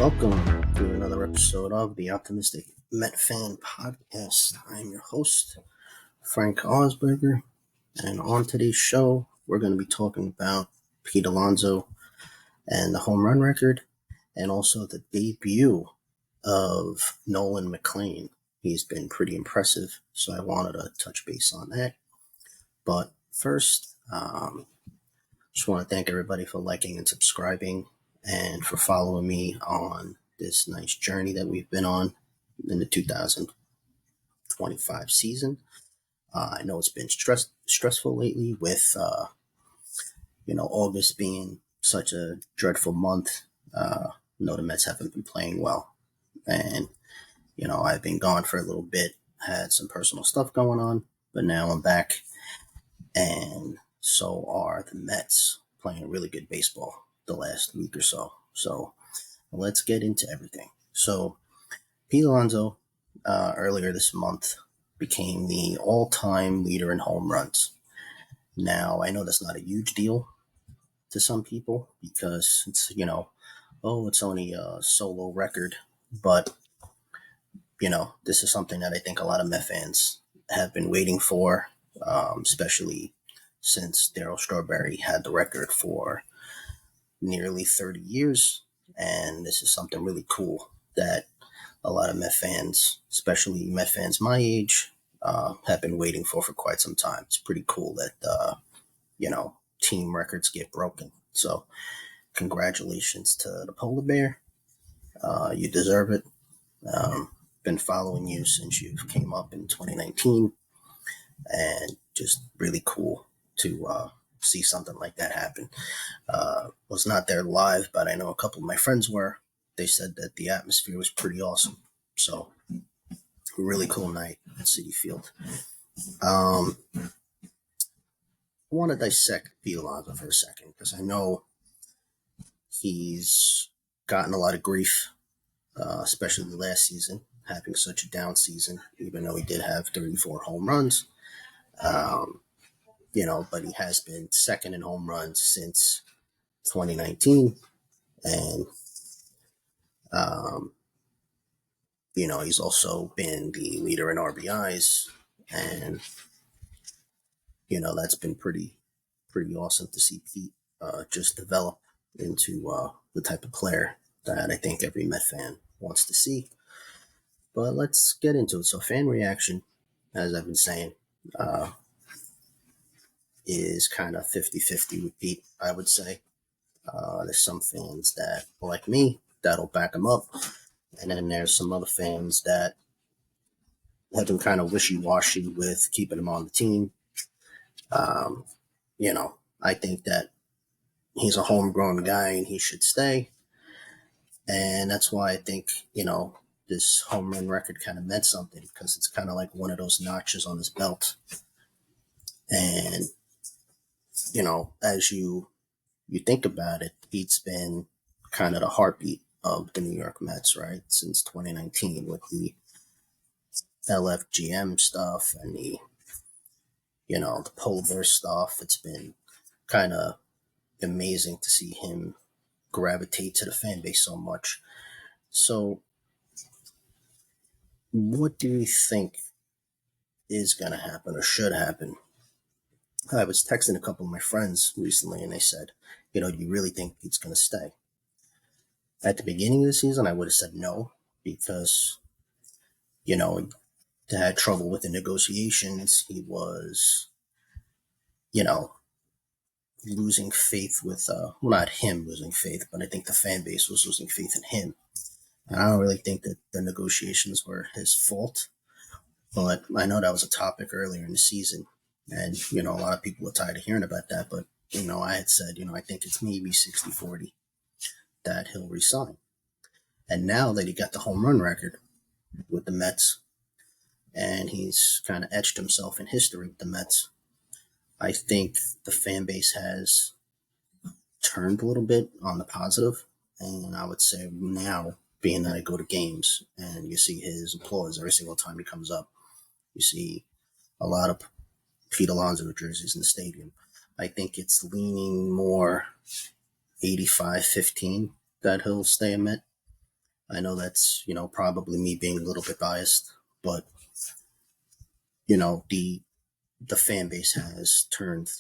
Welcome to another episode of the Optimistic Met Fan Podcast. I'm your host, Frank Osberger, and on today's show, we're going to be talking about Pete Alonso and the home run record, and also the debut of Nolan Mclean. He's been pretty impressive, so I wanted to touch base on that. But first, just want to thank everybody for liking and subscribing and for following me on this nice journey that we've been on in the 2025 season. I know it's been stressful lately with, August being such a dreadful month. The Mets haven't been playing well. And, I've been gone for a little bit, had some personal stuff going on, but now I'm back. And so are the Mets, playing really good baseball the last week or so. So let's get into everything. So Pete Alonso earlier this month became the all-time leader in home runs. Now, I know that's not a huge deal to some people because it's, it's only a solo record. But, this is something that I think a lot of Met fans have been waiting for, especially since Darryl Strawberry had the record for nearly 30 years. And this is something really cool that a lot of Met fans, especially Met fans my age, have been waiting for quite some time. It's pretty cool that, team records get broken. So congratulations to the Polar Bear. You deserve it. Been following you since you came up in 2019, and just really cool to see something like that happen. Was not there live, but I know a couple of my friends were. They said that the atmosphere was pretty awesome. So, really cool night at Citi Field. I want to dissect Pete Alonso for a second because I know he's gotten a lot of grief, especially the last season, having such a down season, even though he did have 34 home runs. But he has been second in home runs since 2019. And, he's also been the leader in RBIs. And, that's been pretty awesome to see Pete just develop into the type of player that I think every Met fan wants to see. But let's get into it. So fan reaction, as I've been saying, is kind of 50-50 with Pete, I would say. There's some fans that, like me, that'll back him up. And then there's some other fans that have been kind of wishy-washy with keeping him on the team. I think that he's a homegrown guy and he should stay. And that's why I think, this home run record kind of meant something, because it's kind of like one of those notches on his belt. And, as you think about it, Pete's been kind of the heartbeat of the New York Mets, right? Since 2019 with the LFGM stuff and the Polar Bear stuff. It's been kind of amazing to see him gravitate to the fan base so much. So what do you think is going to happen or should happen? I was texting a couple of my friends recently and they said, do you really think Pete's going to stay? At the beginning of the season, I would have said no, because, he had trouble with the negotiations. He was, losing faith with, not him losing faith, but I think the fan base was losing faith in him. And I don't really think that the negotiations were his fault, but I know that was a topic earlier in the season. And, a lot of people were tired of hearing about that. But, I had said, I think it's maybe 60-40 that he'll resign. And now that he got the home run record with the Mets, and he's kind of etched himself in history with the Mets, I think the fan base has turned a little bit on the positive. And I would say now, being that I go to games and you see his applause every single time he comes up, you see a lot of Pete Alonso jerseys in the stadium. I think it's leaning more 85-15 that he'll stay a Met. I know that's, probably me being a little bit biased, but, the fan base has turned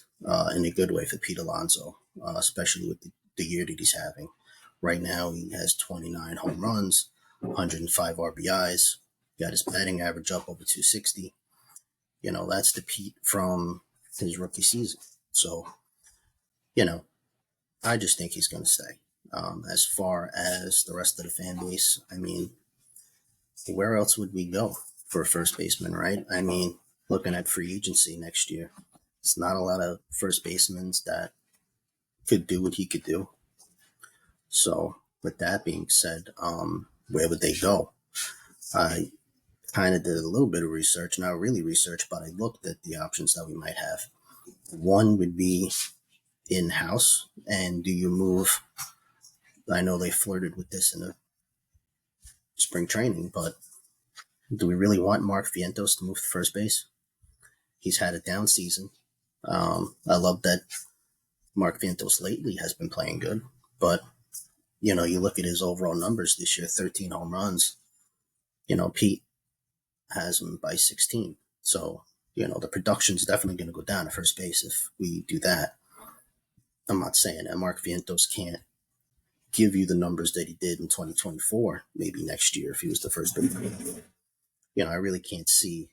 in a good way for Pete Alonso, especially with the year that he's having. Right now, he has 29 home runs, 105 RBIs, got his batting average up over 260. That's the Pete from his rookie season. So, you know, I just think he's going to stay. As far as the rest of the fan base, I mean, where else would we go for a first baseman, right? I mean, looking at free agency next year, it's not a lot of first basemen that could do what he could do. So, with that being said, where would they go? I kind of did a little bit of research, not really research, but I looked at the options that we might have. One would be in house, and do you move? I know they flirted with this in the spring training, but do we really want Mark Vientos to move to first base? He's had a down season. I love that Mark Vientos lately has been playing good, but you look at his overall numbers this year: 13 home runs. Pete has him by 16, so the production's definitely going to go down at first base if we do that. I'm not saying that Mark Vientos can't give you the numbers that he did in 2024, maybe next year if he was the first baseman. I really can't see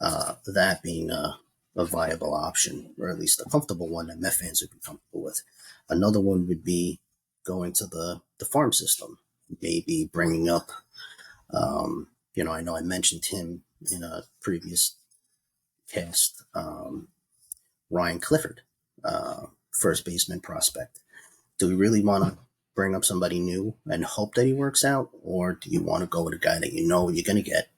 that being a viable option, or at least a comfortable one that Met fans would be comfortable with. Another one would be going to the farm system, maybe bringing up, I know I mentioned him in a previous cast, Ryan Clifford, first baseman prospect. Do we really want to bring up somebody new and hope that he works out, or do you want to go with a guy that you're going to get?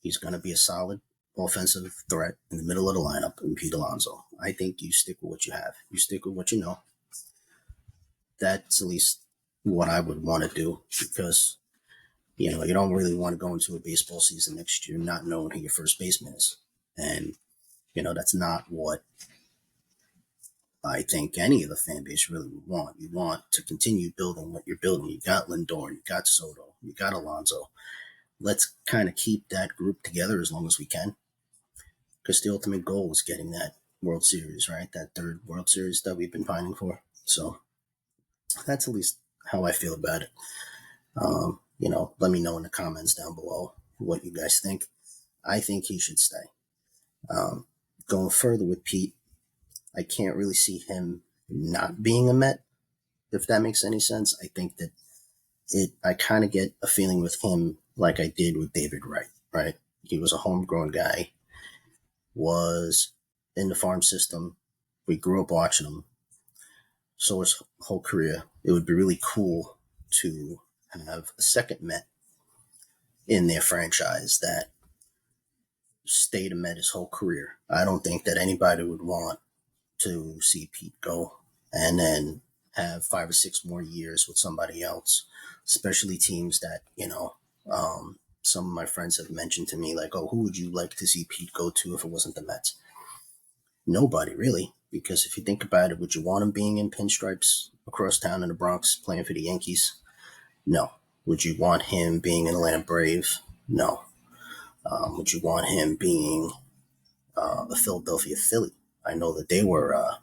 He's going to be a solid offensive threat in the middle of the lineup in Pete Alonso. I think you stick with what you have. You stick with what you know. That's at least what I would want to do, because, you don't really want to go into a baseball season next year not knowing who your first baseman is. And, that's not what I think any of the fan base really would want. You want to continue building what you're building. You got Lindor, you got Soto, you got Alonso. Let's kind of keep that group together as long as we can, because the ultimate goal is getting that World Series, right? That third World Series that we've been pining for. So that's at least how I feel about it. Let me know in the comments down below what you guys think. I think he should stay. Going further with Pete, I can't really see him not being a Met, if that makes any sense. I think that I kind of get a feeling with him like I did with David Wright, right? He was a homegrown guy, was in the farm system. We grew up watching him. So his whole career, it would be really cool to have a second Met in their franchise that stayed a Met his whole career. I don't think that anybody would want to see Pete go and then have 5 or 6 more years with somebody else, especially teams that, some of my friends have mentioned to me, like, oh, who would you like to see Pete go to if it wasn't the Mets? Nobody, really, because if you think about it, would you want him being in pinstripes across town in the Bronx playing for the Yankees? No. Would you want him being an Atlanta Brave? No. Would you want him being a Philadelphia Philly? I know that they were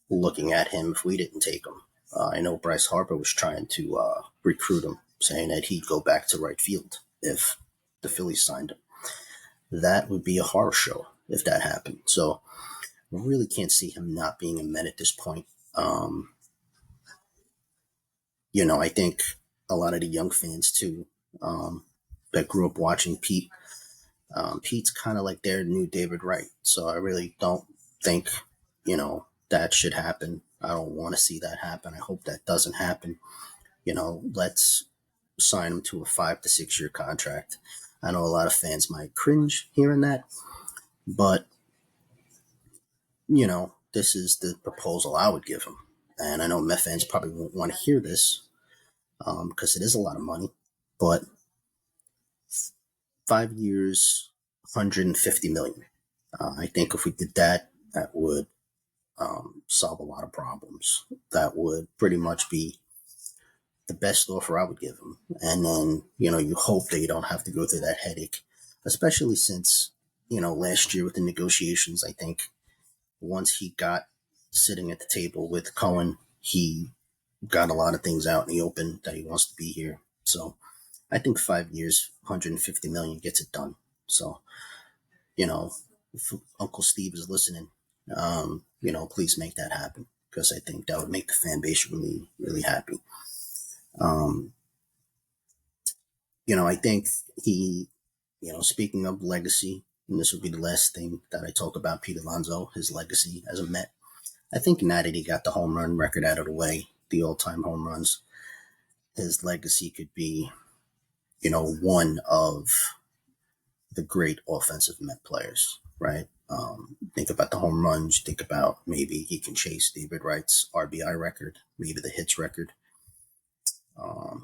looking at him if we didn't take him. I know Bryce Harper was trying to recruit him, saying that he'd go back to right field if the Phillies signed him. That would be a horror show if that happened. So I really can't see him not being a Met at this point. I think a lot of the young fans too, that grew up watching Pete, Pete's kind of like their new David Wright. So I really don't think, that should happen. I don't want to see that happen. I hope that doesn't happen. Let's sign him to a 5 to 6 year contract. I know a lot of fans might cringe hearing that, but this is the proposal I would give him. And I know Met fans probably won't want to hear this, because it is a lot of money, but 5 years, $150 million. I think if we did that, that would solve a lot of problems. That would pretty much be the best offer I would give him. And then, you hope that you don't have to go through that headache, especially since, last year with the negotiations, I think once he got sitting at the table with Cohen, he got a lot of things out in the open that he wants to be here. So I think 5 years, 150 million gets it done. So, if Uncle Steve is listening, please make that happen because I think that would make the fan base really, really happy. Um, I think he, speaking of legacy, and this will be the last thing that I talk about Pete Alonso, his legacy as a Met. I think now that he got the home run record out of the way, the all-time home runs, his legacy could be, one of the great offensive Met players, right? Think about the home runs. Think about maybe he can chase David Wright's RBI record, maybe the hits record.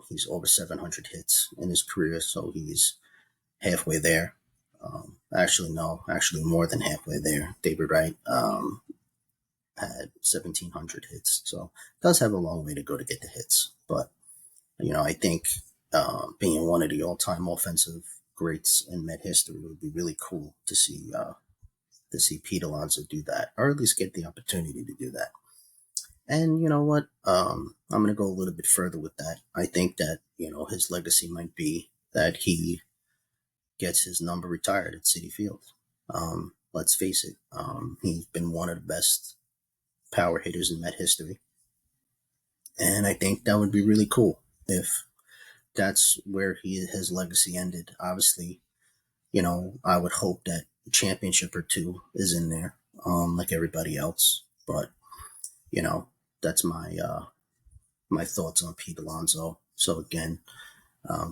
He's over 700 hits in his career, so he's halfway there. Actually, no, actually more than halfway there. David Wright had 1,700 hits, so does have a long way to go to get the hits. But I think being one of the all-time offensive greats in Met history would be really cool to see Pete Alonso do that, or at least get the opportunity to do that. And you know what? I'm going to go a little bit further with that. I think that his legacy might be that he gets his number retired at Citi Field. Let's face it, he's been one of the best power hitters in Met history. And I think that would be really cool if that's where his legacy ended. Obviously, I would hope that a championship or two is in there, like everybody else. But, that's my thoughts on Pete Alonso. So again,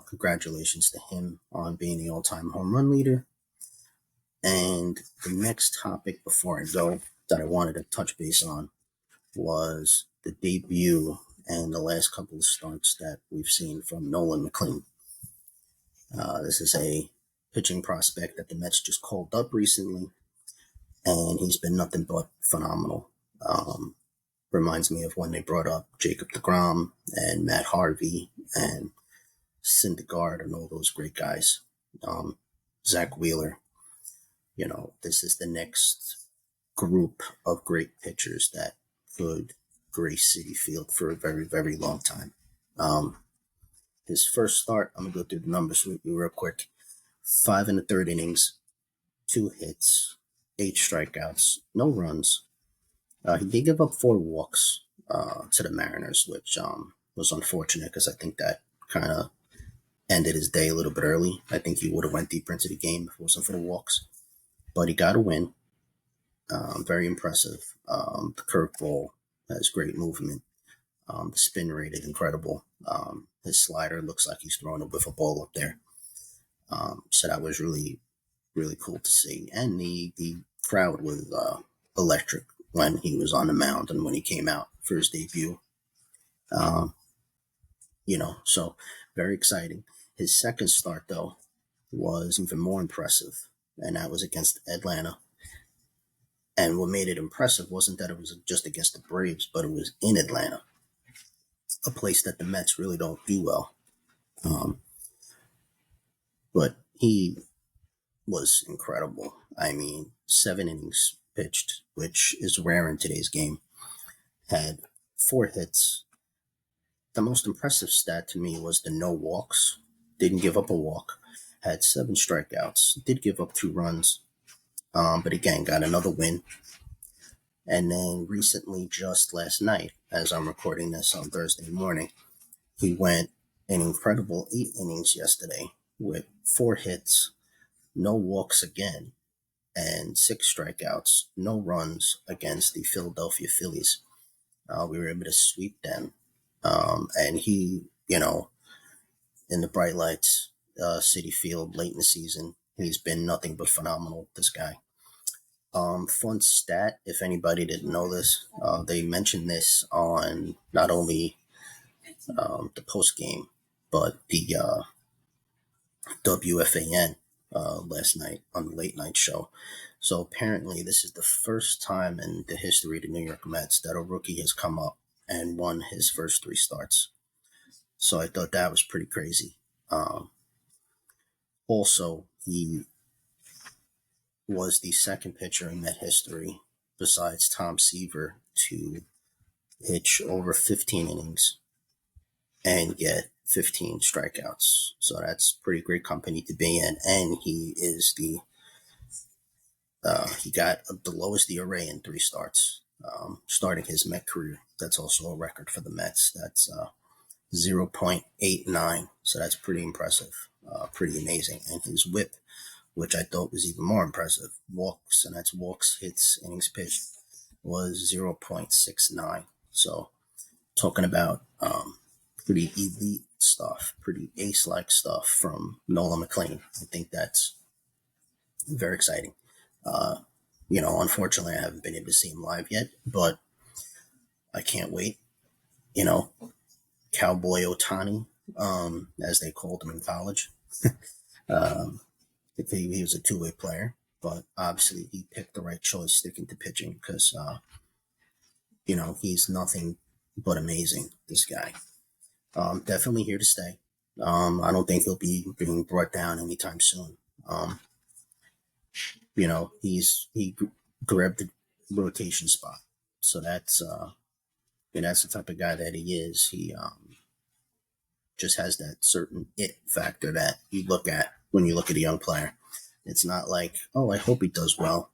congratulations to him on being the all-time home run leader. And the next topic before I go that I wanted to touch base on was the debut and the last couple of starts that we've seen from Nolan Mclean. This is a pitching prospect that the Mets just called up recently, and he's been nothing but phenomenal. Reminds me of when they brought up Jacob deGrom and Matt Harvey and Syndergaard and all those great guys. Zach Wheeler. This is the next group of great pitchers that could grace Citi Field for a very, very long time. His first start, I'm going to go through the numbers with you real quick. 5 1/3 innings, 2 hits, 8 strikeouts, no runs. He did give up 4 walks to the Mariners, which was unfortunate because I think that kind of ended his day a little bit early. I think he would have went deeper into the game if it wasn't for the walks. But he got a win. Very impressive. The curveball has great movement. The spin rate is incredible. His slider looks like he's throwing a wiffle ball up there. So that was really, really cool to see. And the crowd was electric when he was on the mound and when he came out for his debut. So very exciting. His second start, though, was even more impressive, and that was against Atlanta. And what made it impressive wasn't that it was just against the Braves, but it was in Atlanta, a place that the Mets really don't do well. But he was incredible. I mean, 7 innings pitched, which is rare in today's game. Had 4 hits. The most impressive stat to me was the no walks. Didn't give up a walk. Had 7 strikeouts. Did give up 2 runs. But again, got another win. And then recently, just last night, as I'm recording this on Thursday morning, he went an incredible 8 innings yesterday with 4 hits, no walks again, and 6 strikeouts, no runs against the Philadelphia Phillies. We were able to sweep them. And he, in the bright lights, Citi Field late in the season, he's been nothing but phenomenal, this guy. Fun stat, if anybody didn't know this, they mentioned this on not only the post game, but the WFAN last night on the late night show. So apparently this is the first time in the history of the New York Mets that a rookie has come up and won his first 3 starts. So I thought that was pretty crazy. Also, he was the second pitcher in Met history, besides Tom Seaver, to pitch over 15 innings and get 15 strikeouts. So that's pretty great company to be in. And he got the lowest ERA in 3 starts, starting his Met career. That's also a record for the Mets. That's 0.89. So that's pretty impressive, pretty amazing. And his whip, which I thought was even more impressive, walks, and that's walks, hits, innings pitched, was 0.69. So talking about pretty elite stuff, pretty ace-like stuff from Nolan Mclean. I think that's very exciting. Uh, Unfortunately, I haven't been able to see him live yet, but I can't wait. Cowboy Otani, as they called him in college. um, he was a two-way player, but obviously he picked the right choice sticking to pitching because, he's nothing but amazing, this guy. Definitely here to stay. I don't think he'll be being brought down anytime soon. He grabbed the rotation spot, so that's the type of guy that he is. He just has that certain it factor that you look at when you look at a young player. It's not like, oh, I hope he does well.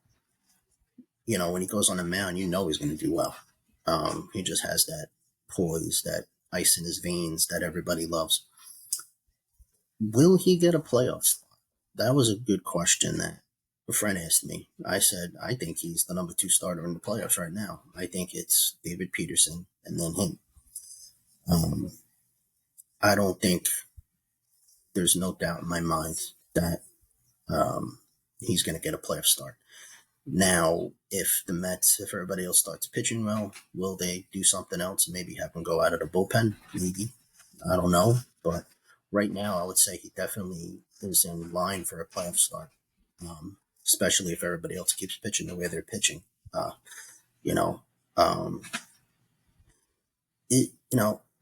When he goes on the mound, he's going to do well. He just has that poise, that ice in his veins that everybody loves. Will he get a playoff spot? That was a good question that a friend asked me. I said, I think he's the number 2 starter in the playoffs right now. I think it's David Peterson and then him. I don't think there's no doubt in my mind that he's going to get a playoff start. Now, if everybody else starts pitching well, will they do something else and maybe have him go out of the bullpen? Maybe. I don't know. But right now, I would say he definitely is in line for a playoff start, especially if everybody else keeps pitching the way they're pitching. You know, um,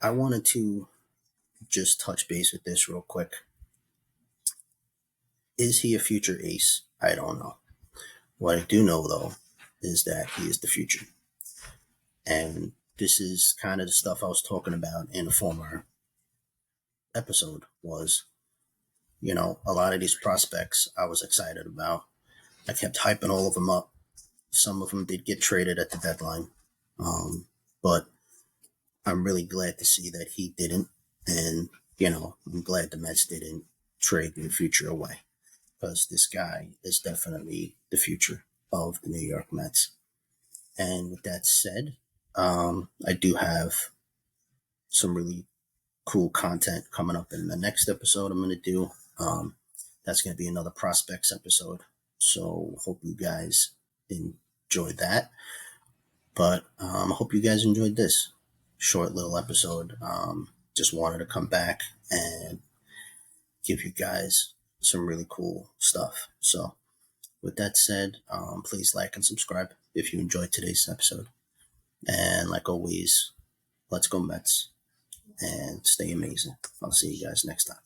I wanted to just touch base with this real quick. Is he a future ace? I don't know. What I do know, though, is that he is the future. And this is kind of the stuff I was talking about in a former episode was, a lot of these prospects I was excited about. I kept hyping all of them up. Some of them did get traded at the deadline. But I'm really glad to see that he didn't. And, I'm glad the Mets didn't trade the future away. Because this guy is definitely the future of the New York Mets. And with that said, I do have some really cool content coming up in the next episode I'm going to do. That's going to be another prospects episode. So hope you guys enjoyed that. But I hope you guys enjoyed this short little episode. Just wanted to come back and give you guys some really cool stuff. So with that said, please like and subscribe if you enjoyed today's episode. And like always, let's go Mets and stay amazing. I'll see you guys next time.